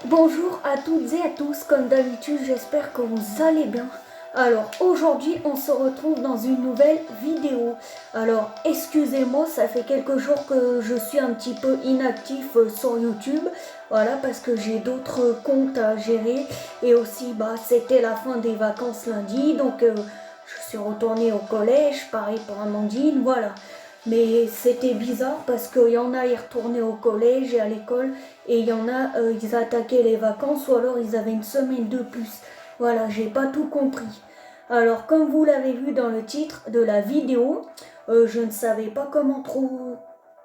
Bonjour à toutes et à tous, comme d'habitude j'espère que vous allez bien. Alors aujourd'hui on se retrouve dans une nouvelle vidéo. Alors excusez-moi, ça fait quelques jours que je suis un petit peu inactif sur YouTube. Voilà, parce que j'ai d'autres comptes à gérer. Et aussi c'était la fin des vacances lundi, donc je suis retournée au collège, pareil pour Amandine, voilà. Mais c'était bizarre parce qu'il y en a, ils retournaient au collège et à l'école, et il y en a, ils attaquaient les vacances, ou alors ils avaient une semaine de plus. Voilà, j'ai pas tout compris. Alors, comme vous l'avez vu dans le titre de la vidéo, je ne savais pas comment trop,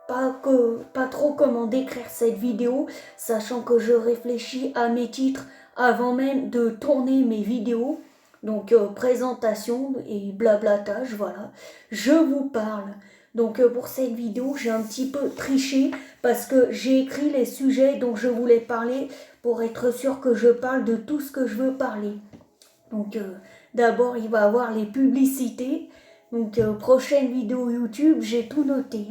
pas trop comment décrire cette vidéo, sachant que je réfléchis à mes titres avant même de tourner mes vidéos. Donc, présentation et blablatage, voilà. Je vous parle. Donc pour cette vidéo, j'ai un petit peu triché parce que j'ai écrit les sujets dont je voulais parler pour être sûr que je parle de tout ce que je veux parler. Donc d'abord, il va y avoir les publicités. Donc prochaine vidéo YouTube, j'ai tout noté.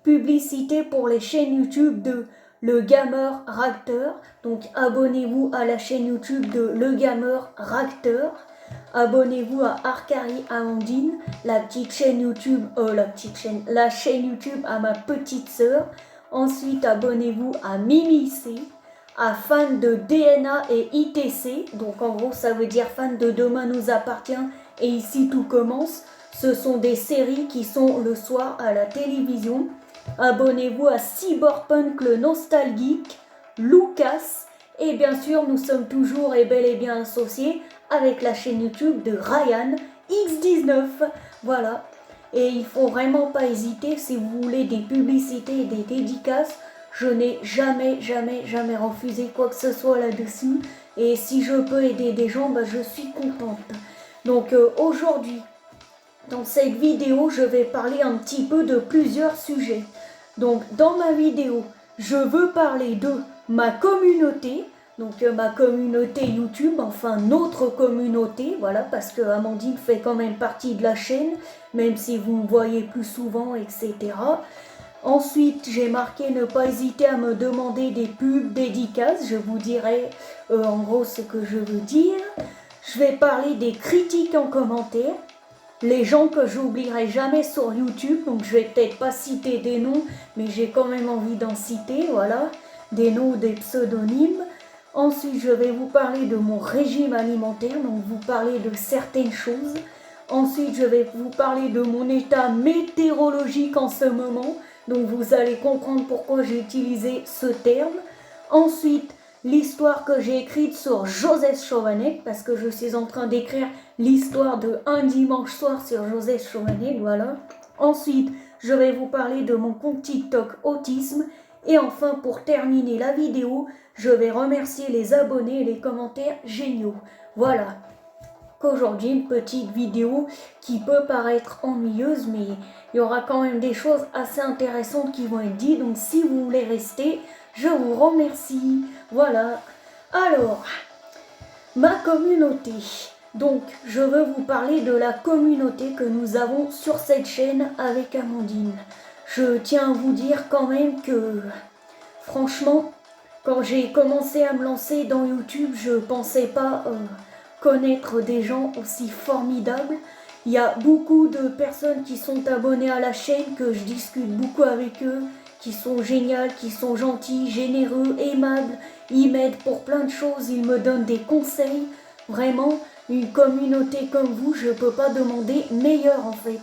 Publicité pour les chaînes YouTube de Le Gamer Racteur. Donc abonnez-vous à la chaîne YouTube de Le Gamer Racteur. Abonnez-vous à Arcari Amandine, la petite chaîne YouTube, la chaîne YouTube à ma petite sœur. Ensuite, abonnez-vous à Mimi C, à fan de DNA et ITC. Donc en gros, ça veut dire fan de Demain nous appartient et Ici tout commence. Ce sont des séries qui sont le soir à la télévision. Abonnez-vous à Cyberpunk le nostalgique, Lucas. Et bien sûr, nous sommes toujours et bel et bien associés avec la chaîne YouTube de Ryan X19. Voilà. Et il faut vraiment pas hésiter si vous voulez des publicités et des dédicaces. Je n'ai jamais refusé quoi que ce soit là-dessus. Et si je peux aider des gens, je suis contente. Donc aujourd'hui, dans cette vidéo, je vais parler un petit peu de plusieurs sujets. Donc dans ma vidéo, je veux parler de ma communauté, donc ma communauté YouTube, enfin notre communauté, voilà, parce que Amandine fait quand même partie de la chaîne, même si vous me voyez plus souvent, etc. Ensuite, j'ai marqué ne pas hésiter à me demander des pubs, dédicaces, je vous dirai en gros ce que je veux dire. Je vais parler des critiques en commentaire, les gens que j'oublierai jamais sur YouTube, donc je vais peut-être pas citer des noms, mais j'ai quand même envie d'en citer, voilà, des noms ou des pseudonymes. Ensuite, je vais vous parler de mon régime alimentaire, donc vous parler de certaines choses. Ensuite, je vais vous parler de mon état météorologique en ce moment, donc vous allez comprendre pourquoi j'ai utilisé ce terme. Ensuite, l'histoire que j'ai écrite sur Joseph Chovanec, parce que je suis en train d'écrire l'histoire de Un dimanche soir sur Joseph Chovanec, voilà. Ensuite, je vais vous parler de mon compte TikTok Autisme. Et enfin, pour terminer la vidéo, je vais remercier les abonnés et les commentaires géniaux. Voilà. Qu'aujourd'hui, une petite vidéo qui peut paraître ennuyeuse, mais il y aura quand même des choses assez intéressantes qui vont être dites. Donc si vous voulez rester, je vous remercie. Voilà. Alors, ma communauté. Donc, je veux vous parler de la communauté que nous avons sur cette chaîne avec Amandine. Je tiens à vous dire quand même que, franchement, quand j'ai commencé à me lancer dans YouTube, je pensais pas connaître des gens aussi formidables. Il y a beaucoup de personnes qui sont abonnées à la chaîne, que je discute beaucoup avec eux, qui sont géniales, qui sont gentils, généreux, aimables. Ils m'aident pour plein de choses, ils me donnent des conseils. Vraiment, une communauté comme vous, je ne peux pas demander meilleur en fait.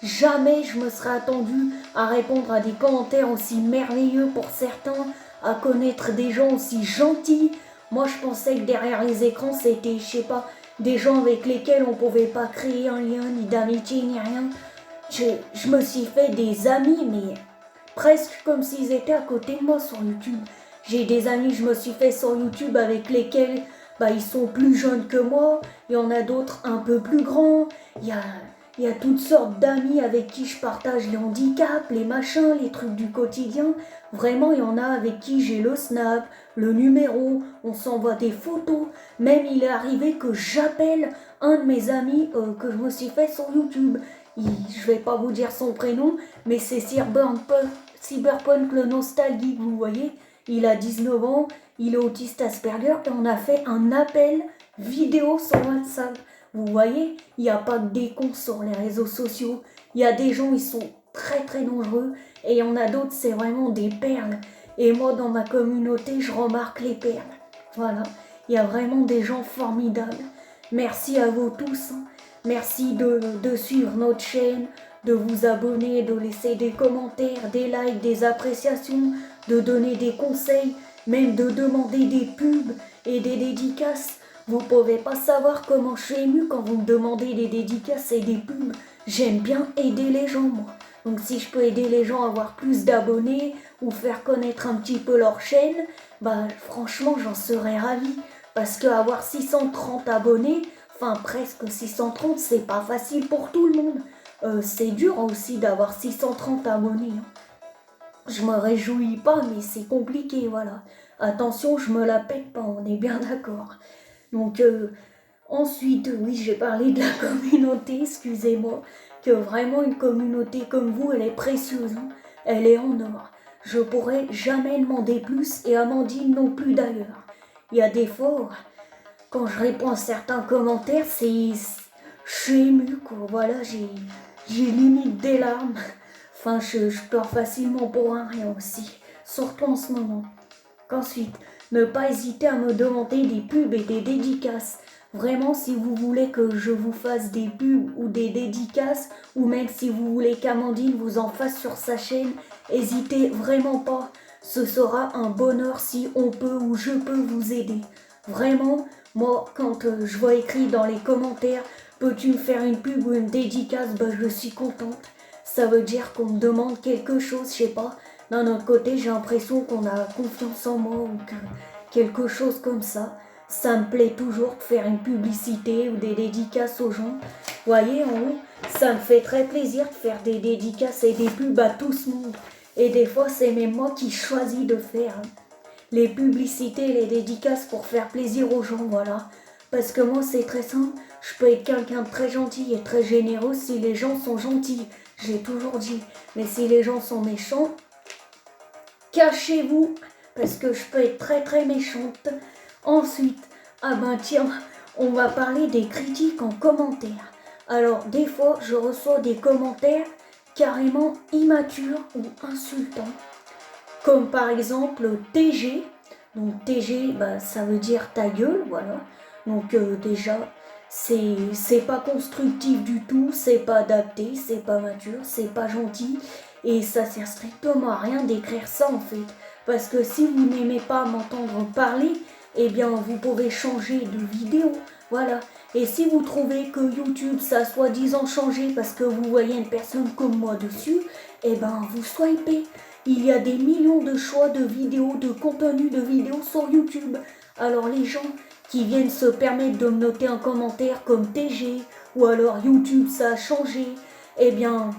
Jamais je me serais attendue à répondre à des commentaires aussi merveilleux pour certains, à connaître des gens aussi gentils. Moi, je pensais que derrière les écrans, c'était, je sais pas, des gens avec lesquels on pouvait pas créer un lien, ni d'amitié, ni rien. Je me suis fait des amis, mais presque comme s'ils étaient à côté de moi sur YouTube. J'ai des amis, je me suis fait sur YouTube avec lesquels ils sont plus jeunes que moi. Il y en a d'autres un peu plus grands. Il y a toutes sortes d'amis avec qui je partage les handicaps, les machins, les trucs du quotidien. Vraiment, il y en a avec qui j'ai le snap, le numéro, on s'envoie des photos. Même il est arrivé que j'appelle un de mes amis que je me suis fait sur YouTube. Je vais pas vous dire son prénom, mais c'est Cyberpunk le nostalgique, vous voyez. il a 19 ans, il est autiste Asperger et on a fait un appel vidéo sur WhatsApp. Vous voyez, il n'y a pas que des cons sur les réseaux sociaux. Il y a des gens, ils sont très très dangereux et il y en a d'autres, c'est vraiment des perles. Et moi, dans ma communauté, je remarque les perles. Voilà, il y a vraiment des gens formidables. Merci à vous tous. Merci de suivre notre chaîne, de vous abonner, de laisser des commentaires, des likes, des appréciations, de donner des conseils, même de demander des pubs et des dédicaces. Vous pouvez pas savoir comment je suis émue quand vous me demandez des dédicaces et des pubs. J'aime bien aider les gens, moi. Donc si je peux aider les gens à avoir plus d'abonnés ou faire connaître un petit peu leur chaîne, bah franchement j'en serais ravie. Parce qu'avoir 630 abonnés, enfin presque 630, c'est pas facile pour tout le monde. C'est dur aussi d'avoir 630 abonnés. Je me réjouis pas, mais c'est compliqué, voilà. Attention, je me la pète pas, on est bien d'accord. Donc ensuite, oui, j'ai parlé de la communauté, excusez-moi, que vraiment une communauté comme vous, elle est précieuse, hein. Elle est en or. Je pourrais jamais demander plus et Amandine non plus d'ailleurs. Il y a des fois, quand je réponds à certains commentaires, je suis émue, quoi. Voilà, j'ai limite des larmes. Enfin, je pleure facilement pour un rien aussi, surtout en ce moment. Qu'ensuite, ne pas hésiter à me demander des pubs et des dédicaces. Vraiment, si vous voulez que je vous fasse des pubs ou des dédicaces, ou même si vous voulez qu'Amandine vous en fasse sur sa chaîne, n'hésitez vraiment pas. Ce sera un bonheur si on peut ou je peux vous aider. Vraiment, moi, quand je vois écrit dans les commentaires, peux-tu me faire une pub ou une dédicace, bah, je suis contente. Ça veut dire qu'on me demande quelque chose, je sais pas. D'un autre côté, j'ai l'impression qu'on a confiance en moi ou que quelque chose comme ça. Ça me plaît toujours de faire une publicité ou des dédicaces aux gens. Voyez, en haut, ça me fait très plaisir de faire des dédicaces et des pubs à tout ce monde. Et des fois, c'est même moi qui choisis de faire les publicités, les dédicaces pour faire plaisir aux gens, voilà. Parce que moi, c'est très simple. Je peux être quelqu'un de très gentil et très généreux si les gens sont gentils. J'ai toujours dit. Mais si les gens sont méchants, cachez-vous, parce que je peux être très très méchante. Ensuite, ah ben tiens, on va parler des critiques en commentaire. Alors, des fois, je reçois des commentaires carrément immatures ou insultants. Comme par exemple TG. Donc TG, bah, ça veut dire ta gueule, voilà. Donc déjà, c'est pas constructif du tout, c'est pas adapté, c'est pas mature, c'est pas gentil. Et ça sert strictement à rien d'écrire ça en fait. Parce que si vous n'aimez pas m'entendre parler, eh bien vous pouvez changer de vidéo, voilà. Et si vous trouvez que YouTube ça soi-disant changé parce que vous voyez une personne comme moi dessus, eh ben vous swipez. Il y a des millions de choix de vidéos, de contenu de vidéos sur YouTube. Alors les gens qui viennent se permettre de me noter un commentaire comme TG ou alors YouTube ça a changé, eh bien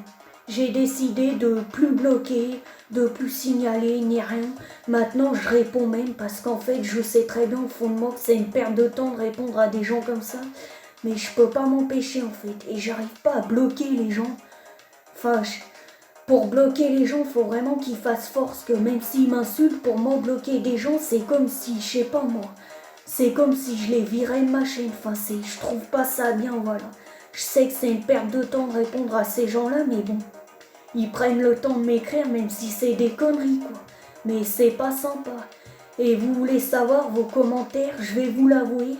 j'ai décidé de plus bloquer, de plus signaler ni rien. Maintenant je réponds même parce qu'en fait je sais très bien au fond de moi que c'est une perte de temps de répondre à des gens comme ça. Mais je peux pas m'empêcher en fait et j'arrive pas à bloquer les gens. Enfin, pour bloquer les gens, faut vraiment qu'ils fassent force, que même s'ils m'insultent, pour moi, bloquer des gens, c'est comme si, je sais pas moi, c'est comme si je les virais de ma chaîne. Enfin, je trouve pas ça bien, voilà. Je sais que c'est une perte de temps de répondre à ces gens-là, mais bon, ils prennent le temps de m'écrire, même si c'est des conneries, quoi. Mais c'est pas sympa. Et vous voulez savoir vos commentaires, je vais vous l'avouer,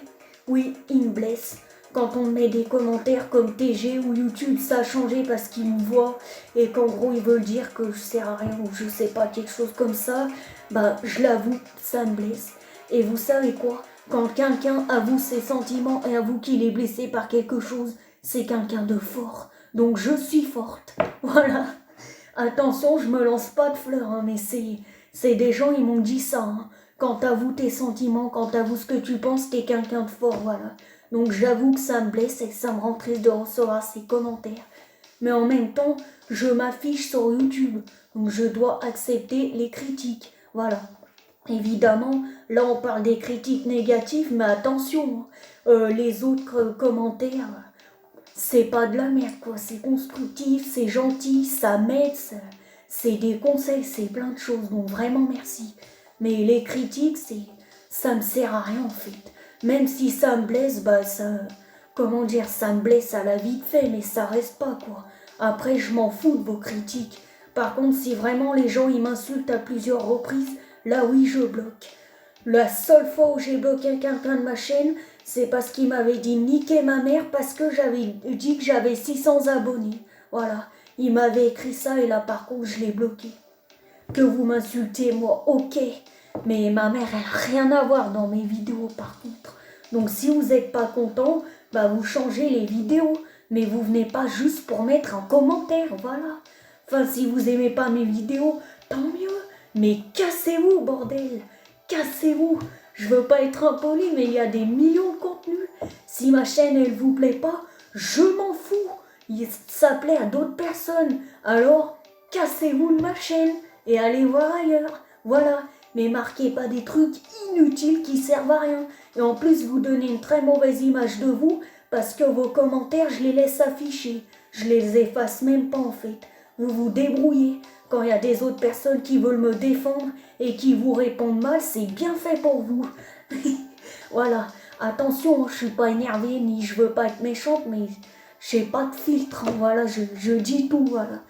oui, ils me blessent. Quand on met des commentaires comme TG ou YouTube, ça a changé parce qu'ils me voient et qu'en gros ils veulent dire que je sers à rien ou je sais pas, quelque chose comme ça, bah je l'avoue, ça me blesse. Et vous savez quoi? Quand quelqu'un avoue ses sentiments et avoue qu'il est blessé par quelque chose, c'est quelqu'un de fort. Donc je suis forte. Voilà. Attention, je me lance pas de fleurs, hein, mais c'est des gens, ils m'ont dit ça. Hein. Quand t'avoues tes sentiments, quand t'avoues ce que tu penses, t'es quelqu'un de fort, voilà. Donc j'avoue que ça me blesse et que ça me rend triste de recevoir ces commentaires. Mais en même temps, je m'affiche sur YouTube, donc je dois accepter les critiques, voilà. Évidemment, là on parle des critiques négatives, mais attention, les autres commentaires, c'est pas de la merde quoi, c'est constructif, c'est gentil, ça m'aide, c'est des conseils, c'est plein de choses, donc vraiment merci. Mais les critiques, ça me sert à rien en fait. Même si ça me blesse, comment dire, ça me blesse à la vite fait, mais ça reste pas quoi. Après, je m'en fous de vos critiques. Par contre, si vraiment les gens ils m'insultent à plusieurs reprises, là oui, je bloque. La seule fois où j'ai bloqué quelqu'un de ma chaîne, c'est parce qu'il m'avait dit niquer ma mère parce que j'avais dit que j'avais 600 abonnés. Voilà, il m'avait écrit ça et là par contre je l'ai bloqué. Que vous m'insultez moi, ok, mais ma mère elle a rien à voir dans mes vidéos par contre. Donc si vous n'êtes pas content, vous changez les vidéos, mais vous venez pas juste pour mettre un commentaire, voilà. Enfin si vous aimez pas mes vidéos, tant mieux, mais cassez-vous bordel. Cassez-vous, je veux pas être impoli, mais il y a des millions de contenus. Si ma chaîne elle vous plaît pas, je m'en fous. Ça plaît à d'autres personnes. Alors, cassez-vous de ma chaîne et allez voir ailleurs. Voilà, mais marquez pas des trucs inutiles qui servent à rien. Et en plus, vous donnez une très mauvaise image de vous parce que vos commentaires, je les laisse afficher. Je les efface même pas en fait. Vous vous débrouillez. Quand il y a des autres personnes qui veulent me défendre et qui vous répondent mal, c'est bien fait pour vous. Voilà. Attention, je suis pas énervée ni je veux pas être méchante, mais j'ai pas de filtre. Voilà, je dis tout. Voilà.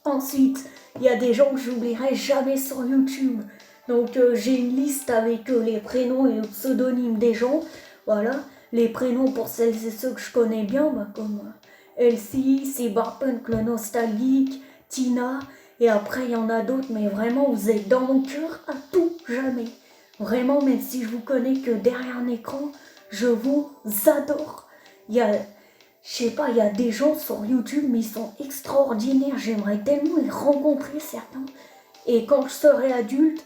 Ensuite, il y a des gens que j'oublierai jamais sur YouTube. Donc j'ai une liste avec les prénoms et le pseudonyme des gens. Voilà. Les prénoms pour celles et ceux que je connais bien, comme Elsie, Cyberpunk le nostalgique, Tina. Et après, il y en a d'autres, mais vraiment, vous êtes dans mon cœur à tout jamais. Vraiment, même si je vous connais que derrière un écran, je vous adore. Je sais pas, il y a des gens sur YouTube, mais ils sont extraordinaires. J'aimerais tellement les rencontrer, certains. Et quand je serai adulte,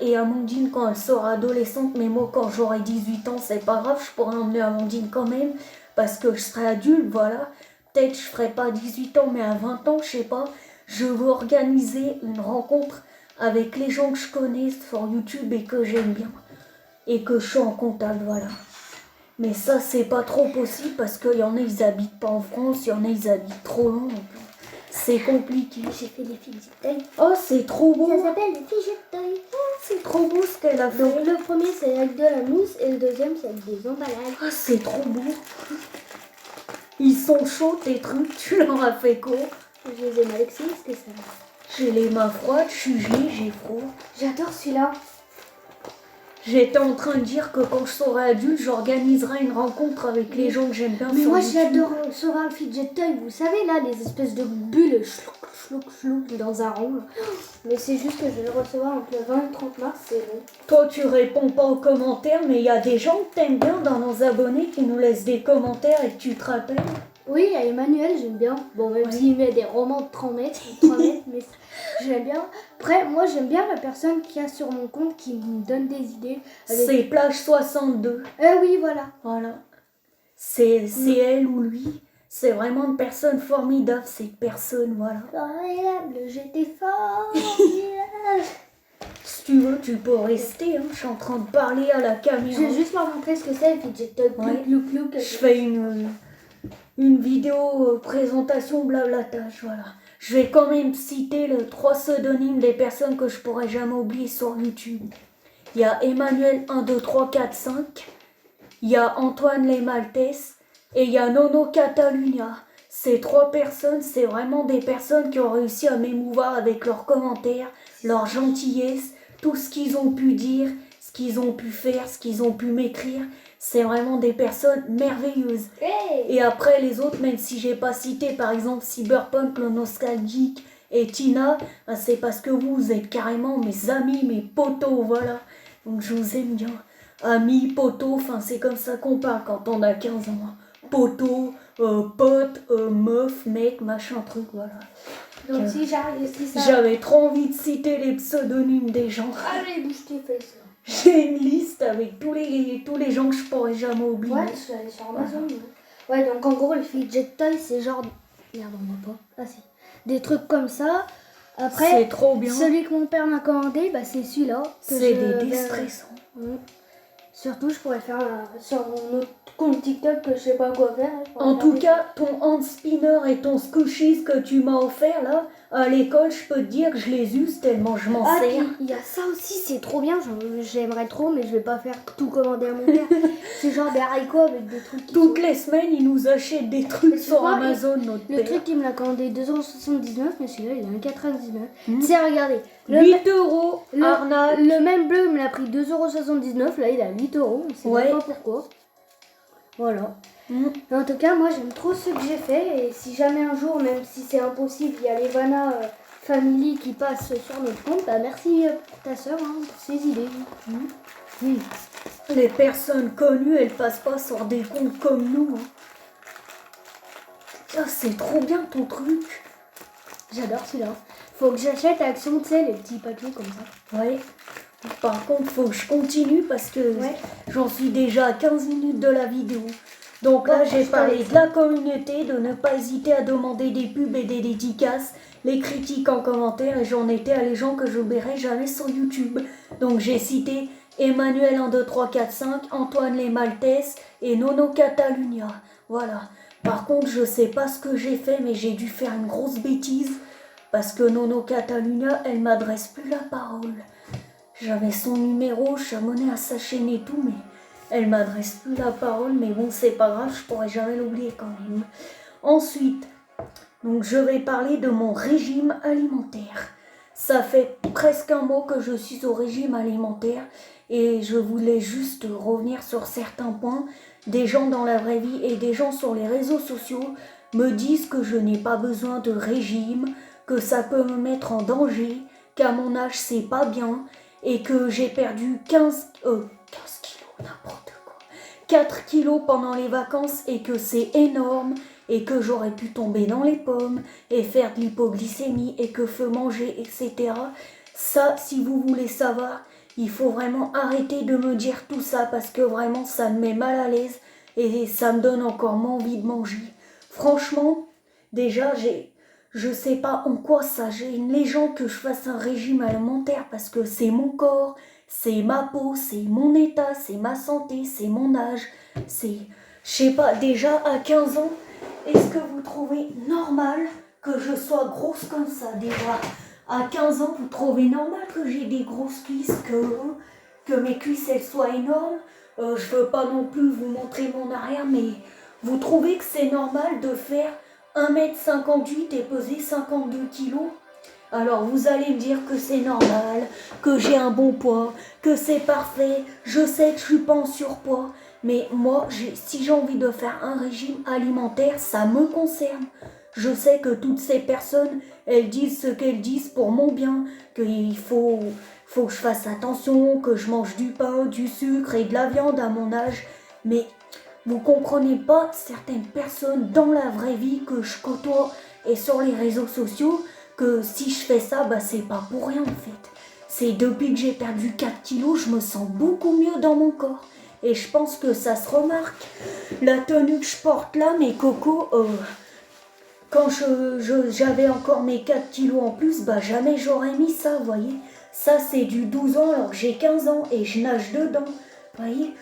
et Amandine quand elle sera adolescente, mais moi quand j'aurai 18 ans, c'est pas grave, je pourrai emmener Amandine quand même, parce que je serai adulte, voilà. Peut-être je ferai pas 18 ans, mais à 20 ans, je sais pas. Je veux organiser une rencontre avec les gens que je connais sur YouTube et que j'aime bien. Et que je suis en contact, voilà. Mais ça, c'est pas trop possible parce qu'il y en a, ils habitent pas en France, il y en a, ils habitent trop loin. C'est compliqué. J'ai fait des fidget toys. Oh, c'est trop beau. Ça s'appelle des fidget toys. Oh, c'est trop beau ce qu'elle a fait. Donc le premier, c'est avec de la mousse et le deuxième, c'est avec des emballages. Oh, c'est trop beau. Ils sont chauds, tes trucs. Tu leur as fait quoi? Je les ai mal expliqués, ce que ça va. J'ai les mains froides, je suis gelée, j'ai froid. J'adore celui-là. J'étais en train de dire que quand je serai adulte, j'organiserai une rencontre avec les gens que j'aime bien. Mais sur moi, YouTube. j'adore sur un fidget toy. Vous savez, là, les espèces de bulles chlouc dans un rond. Mais c'est juste que je vais le recevoir entre le 20 et le 30 mars, c'est bon. Toi, tu réponds pas aux commentaires, mais il y a des gens que t'aimes bien dans nos abonnés qui nous laissent des commentaires et que tu te rappelles. Oui, à Emmanuel, j'aime bien. Bon, même Ouais. s'il met des romans de 3 mètres, mais j'aime bien. Après, moi, j'aime bien la personne qui a sur mon compte qui me donne des idées. Avec... C'est Plage 62. Oui, voilà. Voilà. C'est elle ou lui. C'est vraiment une personne formidable, cette personne, voilà. Formidable, j'étais formidable. Si tu veux, tu peux rester, hein. Je suis en train de parler à la Je caméra. vais juste leur montrer ce que c'est, le fidget toy. Ouais. Clou, Je fais une vidéo présentation blablatage, voilà. Je vais quand même citer les 3 pseudonymes des personnes que je pourrais jamais oublier sur YouTube. Il y a Emmanuel 1, 2, 3, 4, 5. Il y a Antoine Les Maltès. Et il y a Nono Catalunya. Ces 3 personnes, c'est vraiment des personnes qui ont réussi à m'émouvoir avec leurs commentaires, leur gentillesse, tout ce qu'ils ont pu dire, ce qu'ils ont pu faire, ce qu'ils ont pu m'écrire. C'est vraiment des personnes merveilleuses. Hey. Et après les autres, même si j'ai pas cité par exemple Cyberpunk le nostalgique et Tina, c'est parce que vous êtes carrément mes amis, mes potos, voilà. Donc je vous aime bien. Amis, potos, enfin c'est comme ça qu'on parle quand on a 15 ans. Potos, potes, meuf, mec, machin truc, voilà. Donc si j'arrive, si ça... J'avais trop envie de citer les pseudonymes des gens. Allez, bouge tes fesses. J'ai une liste avec tous les gens que je pourrais jamais oublier. Ouais, je suis allée sur Amazon. Ouais, donc en gros, le fidget toy, c'est genre... Merde, on voit pas. Ah si. Des trucs comme ça. Après, c'est trop bien. Celui que mon père m'a commandé, c'est celui-là. C'est des déstressants. Surtout, je pourrais faire sur mon autre compte TikTok que je sais pas quoi faire. En tout cas, ton hand spinner et ton squishies que tu m'as offert là, À l'école, je peux te dire que je les use tellement je m'en Ah, sers. puis il y a ça aussi, c'est trop bien. J'aimerais trop, mais je vais pas faire tout commander à mon père. C'est genre des haricots avec des trucs qui Toutes sont... les semaines, il nous achète des trucs Mais tu sur vois, Amazon, notre Le père. truc, il me l'a commandé 2,79€, mais celui-là, il est 1,99€. Mm. Tiens, regardez. 8 euros, arnaque. Le même bleu me l'a pris 2,79€. Là, il est à 8€. On sait Ouais. même pas pourquoi. Voilà. Mm. En tout cas, moi, j'aime trop ce que j'ai fait. Et si jamais un jour, même si c'est impossible, il y a les Vanna Family qui passent sur notre compte, bah merci pour ta soeur, pour ses idées. Mm. Les personnes connues, elles passent pas sur des comptes comme nous. Hein. Ah, c'est trop bien ton truc. J'adore celui-là. Faut que j'achète à Action, tu sais, les petits paquets comme ça. Ouais. Par contre, faut que je continue parce que Ouais. j'en suis déjà à 15 minutes de la vidéo. Donc là, j'ai parlé de la communauté, de ne pas hésiter à demander des pubs et des dédicaces, les critiques en commentaire, et j'en étais à les gens que je verrai jamais sur YouTube. Donc j'ai cité Emmanuel 1, 2, 3, 4, 5, Antoine Les Maltese et Nono Catalunya. Voilà. Par contre, je sais pas ce que j'ai fait, mais j'ai dû faire une grosse bêtise parce que Nono Catalunya, elle m'adresse plus la parole. J'avais son numéro, je suis abonnée à sa chaîne et tout, mais elle m'adresse plus la parole. Mais bon, c'est pas grave, je pourrais jamais l'oublier quand même. Ensuite, donc je vais parler de mon régime alimentaire. Ça fait presque un mois que je suis au régime alimentaire et je voulais juste revenir sur certains points. Des gens dans la vraie vie et des gens sur les réseaux sociaux me disent que je n'ai pas besoin de régime, que ça peut me mettre en danger, qu'à mon âge c'est pas bien et que j'ai perdu 15 kilos, n'importe quoi. 4 kilos pendant les vacances et que c'est énorme et que j'aurais pu tomber dans les pommes et faire de l'hypoglycémie et que feu manger, etc. Ça, si vous voulez savoir, il faut vraiment arrêter de me dire tout ça parce que vraiment ça me met mal à l'aise et ça me donne encore moins envie de manger. Franchement, déjà je sais pas en quoi ça gêne les gens que je fasse un régime alimentaire parce que c'est mon corps, c'est ma peau, c'est mon état, c'est ma santé, c'est mon âge, c'est... Je sais pas, déjà à 15 ans, est-ce que vous trouvez normal que je sois grosse comme ça déjà? À 15 ans, vous trouvez normal que j'ai des grosses cuisses, que mes cuisses elles soient énormes? Je veux pas non plus vous montrer mon arrière, mais vous trouvez que c'est normal de faire 1m58 et peser 52 kilos? Alors vous allez me dire que c'est normal, que j'ai un bon poids, que c'est parfait, je sais que je suis pas en surpoids, mais moi, si j'ai envie de faire un régime alimentaire, ça me concerne. Je sais que toutes ces personnes, elles disent ce qu'elles disent pour mon bien, qu'il faut que je fasse attention, que je mange du pain, du sucre et de la viande à mon âge, mais vous comprenez pas certaines personnes dans la vraie vie que je côtoie et sur les réseaux sociaux, que si je fais ça, bah c'est pas pour rien en fait. C'est depuis que j'ai perdu 4 kilos, je me sens beaucoup mieux dans mon corps. Et je pense que ça se remarque. La tenue que je porte là, mes cocos, quand j'avais encore mes 4 kilos en plus, bah jamais j'aurais mis ça, vous voyez. Ça c'est du 12 ans alors que j'ai 15 ans et je nage dedans. Voyez,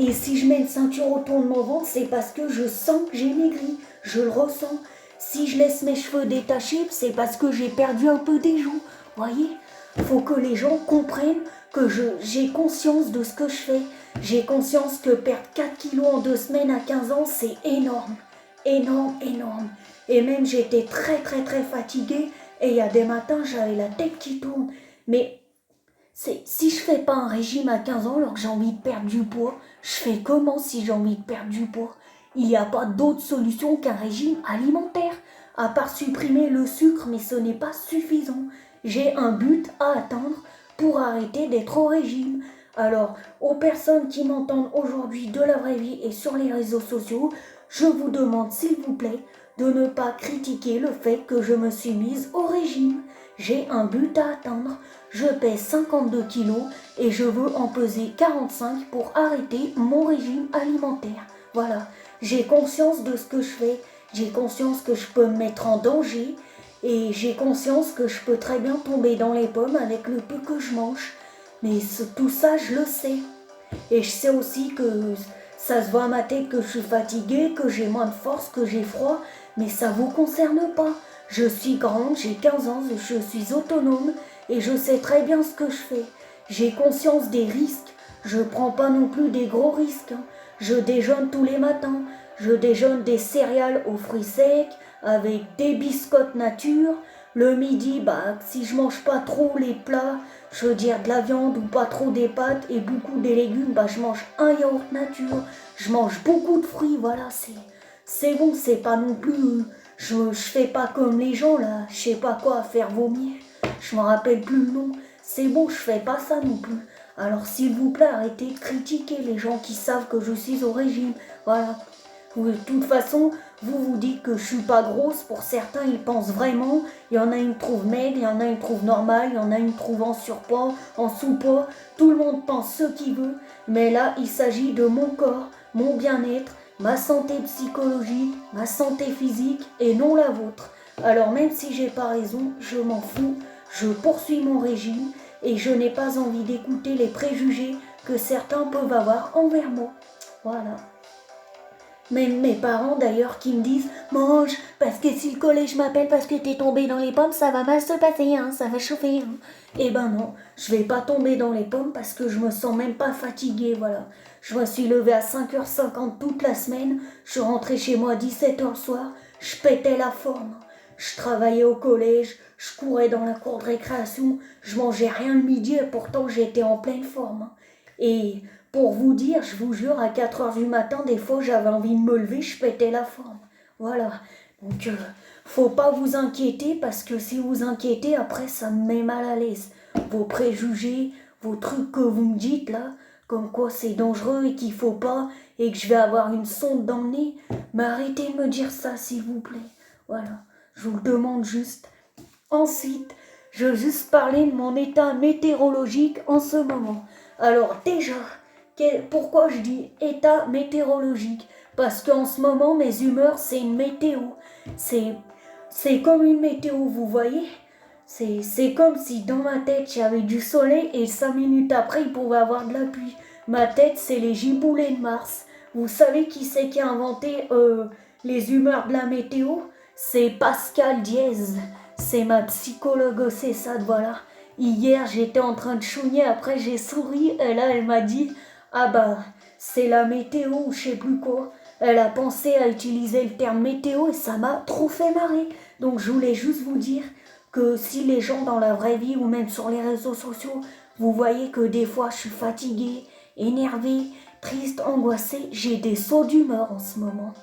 et si je mets une ceinture autour de mon ventre, c'est parce que je sens que j'ai maigri, je le ressens. Si je laisse mes cheveux détachés, c'est parce que j'ai perdu un peu des joues. Voyez, faut que les gens comprennent que j'ai conscience de ce que je fais. J'ai conscience que perdre 4 kilos en 2 semaines à 15 ans, c'est énorme. Énorme, énorme. Et même j'étais très très très fatiguée et il y a des matins, j'avais la tête qui tourne. Mais si je fais pas un régime à 15 ans alors que j'ai envie de perdre du poids, je fais comment si j'ai envie de perdre du poids? Il n'y a pas d'autre solution qu'un régime alimentaire, à part supprimer le sucre, mais ce n'est pas suffisant. J'ai un but à atteindre pour arrêter d'être au régime. Alors, aux personnes qui m'entendent aujourd'hui de la vraie vie et sur les réseaux sociaux, je vous demande s'il vous plaît de ne pas critiquer le fait que je me suis mise au régime. J'ai un but à atteindre. Je pèse 52 kilos et je veux en peser 45 pour arrêter mon régime alimentaire. Voilà, j'ai conscience de ce que je fais, j'ai conscience que je peux me mettre en danger et j'ai conscience que je peux très bien tomber dans les pommes avec le peu que je mange. Mais tout ça, je le sais. Et je sais aussi que ça se voit à ma tête que je suis fatiguée, que j'ai moins de force, que j'ai froid, mais ça vous concerne pas. Je suis grande, j'ai 15 ans, je suis autonome et je sais très bien ce que je fais. J'ai conscience des risques. Je prends pas non plus des gros risques, hein. Je déjeune tous les matins. Je déjeune des céréales aux fruits secs avec des biscottes nature. Le midi, si je mange pas trop les plats, je veux dire de la viande ou pas trop des pâtes et beaucoup des légumes, je mange un yaourt nature. Je mange beaucoup de fruits, voilà, c'est bon, c'est pas non plus. Je fais pas comme les gens là, je sais pas quoi faire vomir. Je me rappelle plus le nom. C'est bon, je fais pas ça non plus. Alors s'il vous plaît, arrêtez de critiquer les gens qui savent que je suis au régime. Voilà. De toute façon, vous dites que je suis pas grosse. Pour certains, ils pensent vraiment. Il y en a une trouve maigre, il y en a une trouve normale, il y en a une trouve en surpoids, en sous-poids. Tout le monde pense ce qu'il veut. Mais là, il s'agit de mon corps, mon bien-être, ma santé psychologique, ma santé physique et non la vôtre. Alors même si j'ai pas raison, je m'en fous. Je poursuis mon régime et je n'ai pas envie d'écouter les préjugés que certains peuvent avoir envers moi. Voilà. Même mes parents d'ailleurs qui me disent mange, parce que si le collège m'appelle parce que t'es tombé dans les pommes, ça va mal se passer, hein, ça va chauffer. Hein. Eh ben non, je vais pas tomber dans les pommes parce que je me sens même pas fatiguée, voilà. Je me suis levée à 5h50 toute la semaine, je suis rentrée chez moi à 17h le soir, je pétais la forme. Je travaillais au collège, je courais dans la cour de récréation, je mangeais rien le midi et pourtant j'étais en pleine forme. Et pour vous dire, je vous jure, à 4h du matin, des fois j'avais envie de me lever, je pétais la forme. Voilà. Donc, faut pas vous inquiéter parce que si vous inquiétez, après ça me met mal à l'aise. Vos préjugés, vos trucs que vous me dites là, comme quoi c'est dangereux et qu'il faut pas et que je vais avoir une sonde dans le nez, mais arrêtez de me dire ça s'il vous plaît. Voilà. Je vous le demande juste. Ensuite, je veux juste parler de mon état météorologique en ce moment. Alors déjà, pourquoi je dis état météorologique? Parce qu'en ce moment, mes humeurs, c'est une météo. C'est comme une météo, vous voyez? C'est comme si dans ma tête, il y avait du soleil et 5 minutes après, il pouvait avoir de la pluie. Ma tête, c'est les giboulées de Mars. Vous savez qui c'est qui a inventé les humeurs de la météo? C'est Pascal Diez. C'est ma psychologue, c'est ça, voilà. Hier, j'étais en train de chougner, après j'ai souri, et là, elle m'a dit « Ah c'est la météo ou je sais plus quoi ». Elle a pensé à utiliser le terme météo et ça m'a trop fait marrer. Donc je voulais juste vous dire que si les gens dans la vraie vie ou même sur les réseaux sociaux, vous voyez que des fois je suis fatiguée, énervée, triste, angoissée, j'ai des sauts d'humeur en ce moment.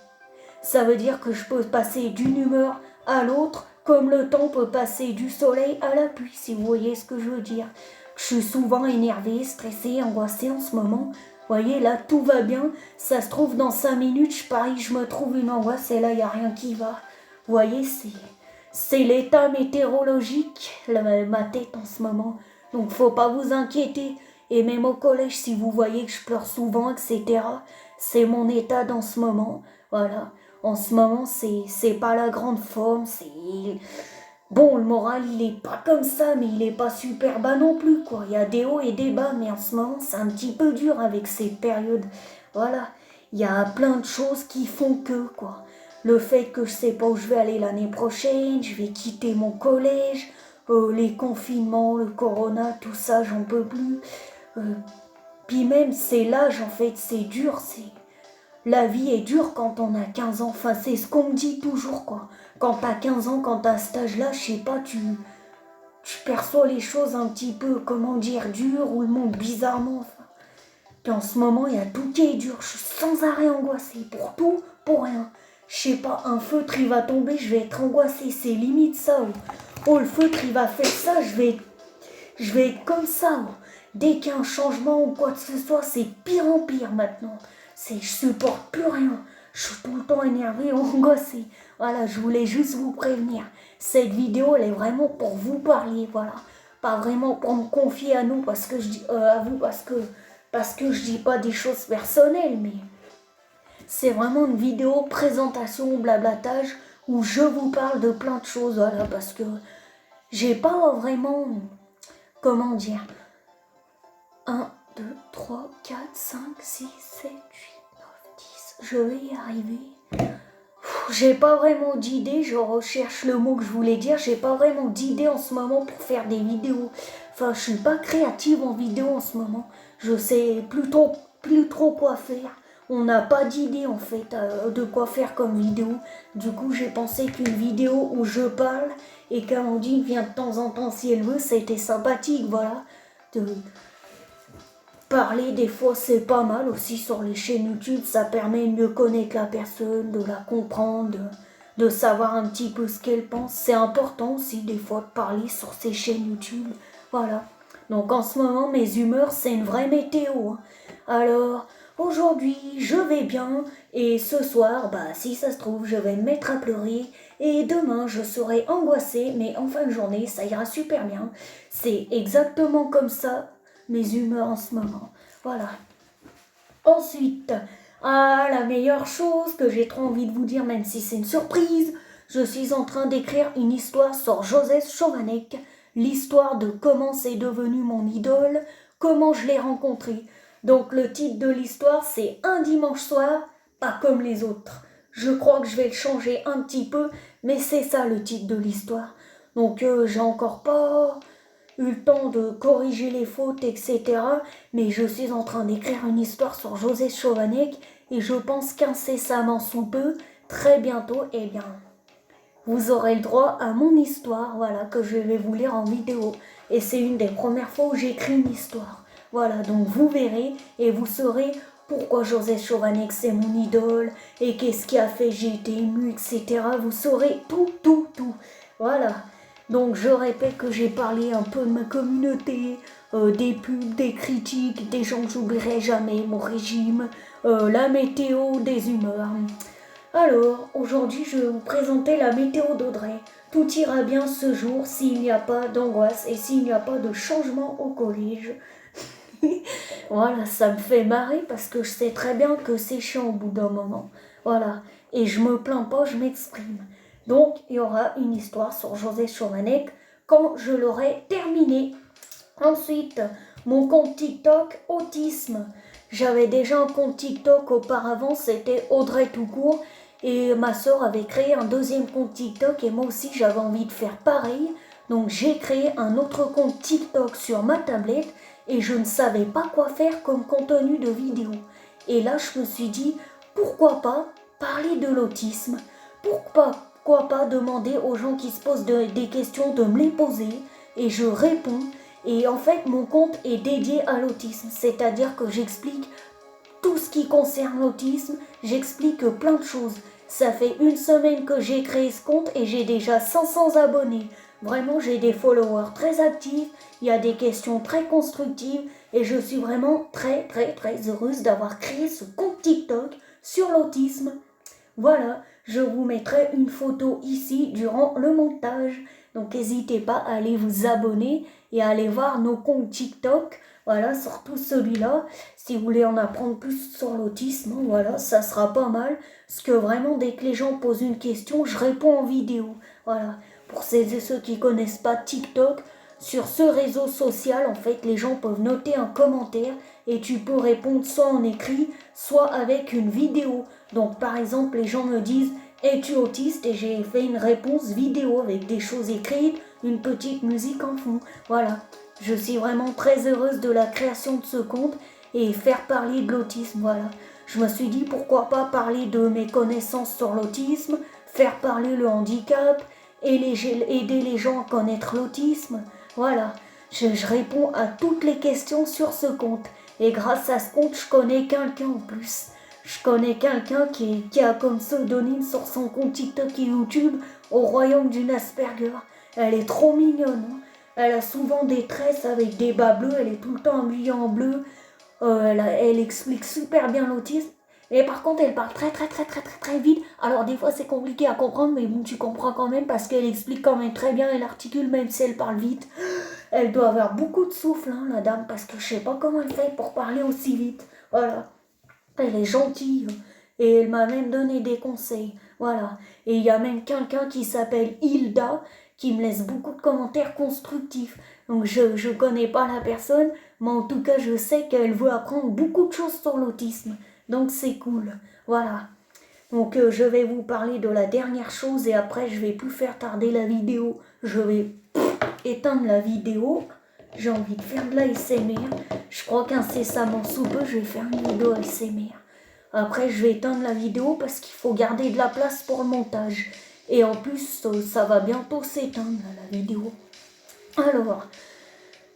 Ça veut dire que je peux passer d'une humeur à l'autre, comme le temps peut passer du soleil à la pluie, si vous voyez ce que je veux dire. Je suis souvent énervée, stressée, angoissée en ce moment. Vous voyez, là, tout va bien. Ça se trouve, dans 5 minutes, je parie, je me trouve une angoisse et là, il n'y a rien qui va. Vous voyez, c'est l'état météorologique, ma tête en ce moment. Donc, faut pas vous inquiéter. Et même au collège, si vous voyez que je pleure souvent, etc., c'est mon état dans ce moment. Voilà. En ce moment, c'est pas la grande forme, c'est... Bon, le moral, il est pas comme ça, mais il est pas super bas non plus, quoi. Il y a des hauts et des bas, mais en ce moment, c'est un petit peu dur avec ces périodes. Voilà. Il y a plein de choses qui font que, quoi. Le fait que je sais pas où je vais aller l'année prochaine, je vais quitter mon collège, les confinements, le corona, tout ça, j'en peux plus. Puis même, c'est l'âge, en fait, c'est dur, c'est... La vie est dure quand on a 15 ans, enfin c'est ce qu'on me dit toujours quoi. Quand t'as 15 ans, quand t'as cet âge-là, je sais pas, tu perçois les choses un petit peu, comment dire, dures ou le monde bizarrement. Enfin. Puis en ce moment, il y a tout qui est dur, je suis sans arrêt angoissée, pour tout, pour rien. Je sais pas, un feutre il va tomber, je vais être angoissée, c'est limite ça. Oh le feutre il va faire ça, je vais être comme ça. Dès qu'il y a un changement ou quoi que ce soit, c'est pire en pire maintenant. Je supporte plus rien. Je suis tout le temps énervée, angoissée. Voilà, je voulais juste vous prévenir. Cette vidéo, elle est vraiment pour vous parler, voilà. Pas vraiment pour me confier à nous parce que je dis à vous parce que je dis pas des choses personnelles, mais c'est vraiment une vidéo présentation, blablatage où je vous parle de plein de choses, voilà, parce que j'ai pas vraiment, comment dire, 1, 2, 3, 4, 5, 6, 7, 8, 9, 10. Je vais y arriver. J'ai pas vraiment d'idée, je recherche le mot que je voulais dire, j'ai pas vraiment d'idée en ce moment pour faire des vidéos. Enfin, je suis pas créative en vidéo en ce moment. Je sais plus trop quoi faire. On n'a pas d'idée en fait de quoi faire comme vidéo. Du coup, j'ai pensé qu'une vidéo où je parle et qu'Amandine vient de temps en temps si elle veut, ça a été sympathique, voilà. De parler des fois c'est pas mal aussi sur les chaînes YouTube, ça permet de mieux connaître la personne, de la comprendre, de savoir un petit peu ce qu'elle pense. C'est important aussi des fois de parler sur ces chaînes YouTube, voilà. Donc en ce moment mes humeurs c'est une vraie météo, hein. Alors aujourd'hui je vais bien et ce soir, bah si ça se trouve je vais me mettre à pleurer et demain je serai angoissée mais en fin de journée ça ira super bien. C'est exactement comme ça mes humeurs en ce moment. Voilà. Ensuite, la meilleure chose que j'ai trop envie de vous dire, même si c'est une surprise, je suis en train d'écrire une histoire sur Joseph Chovanec, l'histoire de comment c'est devenu mon idole, comment je l'ai rencontré. Donc le titre de l'histoire, c'est Un dimanche soir, pas comme les autres. Je crois que je vais le changer un petit peu, mais c'est ça le titre de l'histoire. Donc j'ai encore pas eu le temps de corriger les fautes, etc. Mais je suis en train d'écrire une histoire sur Joseph Chovanec et je pense qu'incessamment sous peu, très bientôt, eh bien, vous aurez le droit à mon histoire, voilà, que je vais vous lire en vidéo. Et c'est une des premières fois où j'écris une histoire. Voilà, donc vous verrez et vous saurez pourquoi Joseph Chovanec c'est mon idole et qu'est-ce qui a fait j'ai été ému, etc. Vous saurez tout. Voilà. Donc je répète que j'ai parlé un peu de ma communauté, des pubs, des critiques, des gens que j'oublierai jamais, mon régime, la météo, des humeurs. Alors, aujourd'hui je vais vous présenter la météo d'Audrey. Tout ira bien ce jour s'il n'y a pas d'angoisse et s'il n'y a pas de changement au collège. Voilà, ça me fait marrer parce que je sais très bien que c'est chiant au bout d'un moment. Voilà, et je me plains pas, je m'exprime. Donc, il y aura une histoire sur Joseph Chovanec quand je l'aurai terminé. Ensuite, mon compte TikTok, autisme. J'avais déjà un compte TikTok auparavant, c'était Audrey tout court. Et ma soeur avait créé un deuxième compte TikTok et moi aussi j'avais envie de faire pareil. Donc j'ai créé un autre compte TikTok sur ma tablette et je ne savais pas quoi faire comme contenu de vidéo. Et là je me suis dit, pourquoi pas parler de l'autisme? Pourquoi pas demander aux gens qui se posent des questions de me les poser et je réponds. Et en fait mon compte est dédié à l'autisme, c'est-à-dire que j'explique tout ce qui concerne l'autisme, j'explique plein de choses. Ça fait une semaine que j'ai créé ce compte et j'ai déjà 500 abonnés. Vraiment, j'ai des followers très actifs, il y a des questions très constructives et je suis vraiment très heureuse d'avoir créé ce compte TikTok sur l'autisme. Voilà, je vous mettrai une photo ici durant le montage. Donc n'hésitez pas à aller vous abonner et à aller voir nos comptes TikTok. Voilà, surtout celui-là. Si vous voulez en apprendre plus sur l'autisme, voilà, ça sera pas mal. Parce que vraiment, dès que les gens posent une question, je réponds en vidéo. Voilà, pour celles et ceux qui connaissent pas TikTok, sur ce réseau social, en fait, les gens peuvent noter un commentaire et tu peux répondre soit en écrit, soit avec une vidéo. Donc par exemple, les gens me disent « Es-tu autiste ?» et j'ai fait une réponse vidéo avec des choses écrites, une petite musique en fond. Voilà, je suis vraiment très heureuse de la création de ce compte et faire parler de l'autisme, voilà. Je me suis dit pourquoi pas parler de mes connaissances sur l'autisme, faire parler le handicap, et aider les gens à connaître l'autisme. Voilà, je réponds à toutes les questions sur ce compte. Et grâce à ce compte, je connais quelqu'un en plus. Je connais quelqu'un qui a comme pseudonyme sur son compte TikTok et YouTube au royaume d'une Asperger. Elle est trop mignonne, hein. Elle a souvent des tresses avec des bas bleus, elle est tout le temps habillée en bleu. Elle explique super bien l'autisme. Et par contre, elle parle très vite. Alors des fois, c'est compliqué à comprendre, mais bon, tu comprends quand même parce qu'elle explique quand même très bien. Elle articule même si elle parle vite. Elle doit avoir beaucoup de souffle, hein, la dame, parce que je sais pas comment elle fait pour parler aussi vite. Voilà. Elle est gentille. Et elle m'a même donné des conseils. Voilà. Et il y a même quelqu'un qui s'appelle Hilda qui me laisse beaucoup de commentaires constructifs. Donc je connais pas la personne, mais en tout cas je sais qu'elle veut apprendre beaucoup de choses sur l'autisme. Donc c'est cool. Voilà. Donc je vais vous parler de la dernière chose et après je vais plus faire tarder la vidéo. Je vais éteindre la vidéo. J'ai envie de faire de la SMR. Je crois qu'incessamment sous peu je vais faire une vidéo SMR. Après je vais éteindre la vidéo parce qu'il faut garder de la place pour le montage. Et en plus ça va bientôt s'éteindre la vidéo. Alors,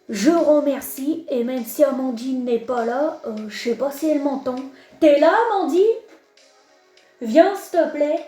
je remercie et même si Amandine n'est pas là, je sais pas si elle m'entend. T'es là Amandine? Viens s'il te plaît.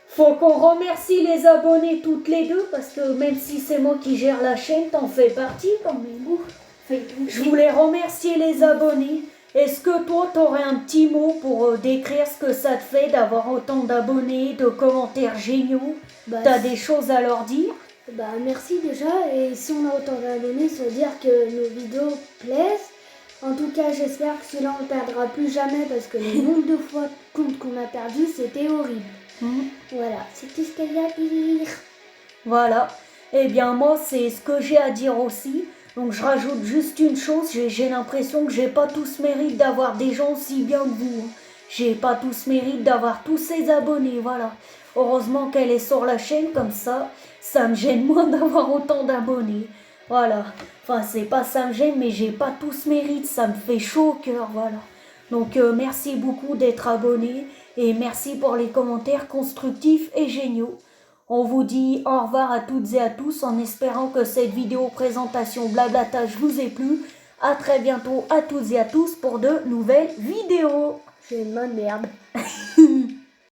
Faut qu'on remercie les abonnés toutes les deux parce que même si c'est moi qui gère la chaîne, t'en fais partie quand même. Je voulais remercier les abonnés. Est-ce que toi t'aurais un petit mot pour décrire ce que ça te fait d'avoir autant d'abonnés, de commentaires géniaux? T'as des choses à leur dire? Bah merci déjà, et si on a autant d'abonnés, ça veut dire que nos vidéos plaisent. En tout cas, j'espère que celui-là on ne perdra plus jamais parce que le nombre de fois compte qu'on a perdu, c'était horrible. Voilà, c'est tout ce qu'il y a à dire. Voilà. Eh bien moi, c'est ce que j'ai à dire aussi. Donc je rajoute juste une chose, j'ai l'impression que j'ai pas tous mérite d'avoir des gens aussi bien que vous. J'ai pas tous mérite d'avoir tous ces abonnés, voilà. Heureusement qu'elle est sur la chaîne comme ça me gêne moins d'avoir autant d'abonnés. Voilà. Enfin, c'est pas ça me gêne, mais j'ai pas tous mérite, ça me fait chaud au cœur, voilà. Donc merci beaucoup d'être abonné et merci pour les commentaires constructifs et géniaux. On vous dit au revoir à toutes et à tous en espérant que cette vidéo présentation blablatage vous ait plu. À très bientôt à toutes et à tous pour de nouvelles vidéos. C'est une bonne merde.